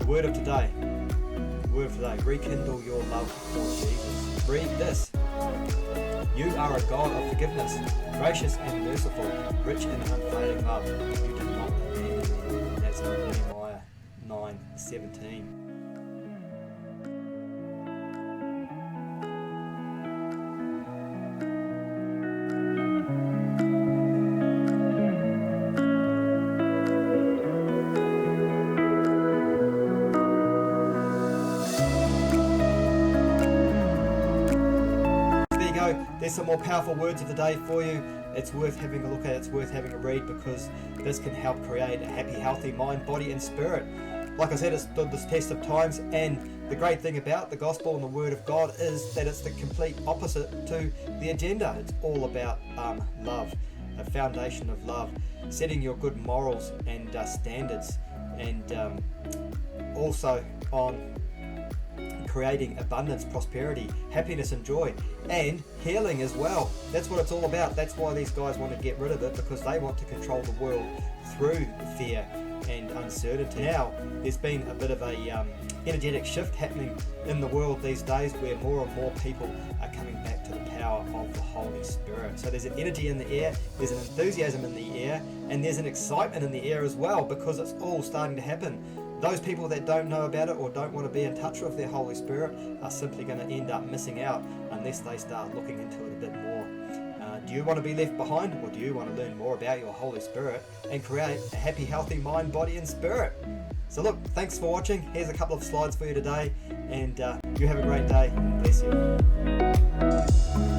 Word of today. Rekindle your love for Jesus. Read this. You are a God of forgiveness, gracious and merciful, rich in unfailing love. You did not abandon me. That's Nehemiah 9:17. There's some more powerful words of the day for you. It's worth having a look at, it's worth having a read, because this can help create a happy, healthy mind, body and spirit. Like I said, it's stood this test of times, and the great thing about the gospel and the word of God is that it's the complete opposite to the agenda. It's all about love, a foundation of love, setting your good morals and standards, and also on creating abundance, prosperity, happiness and joy, and healing as well. That's what it's all about. That's why these guys want to get rid of it, because they want to control the world through fear and uncertainty. Now, there's been a bit of a energetic shift happening in the world these days, where more and more people are coming back to the power of the Holy Spirit. So there's an energy in the air, there's an enthusiasm in the air, and there's an excitement in the air as well, because it's all starting to happen. Those people that don't know about it or don't want to be in touch with their Holy Spirit are simply going to end up missing out unless they start looking into it a bit more. Do you want to be left behind, or do you want to learn more about your Holy Spirit and create a happy, healthy mind, body and spirit? So look, thanks for watching. Here's a couple of slides for you today, and you have a great day. Bless you.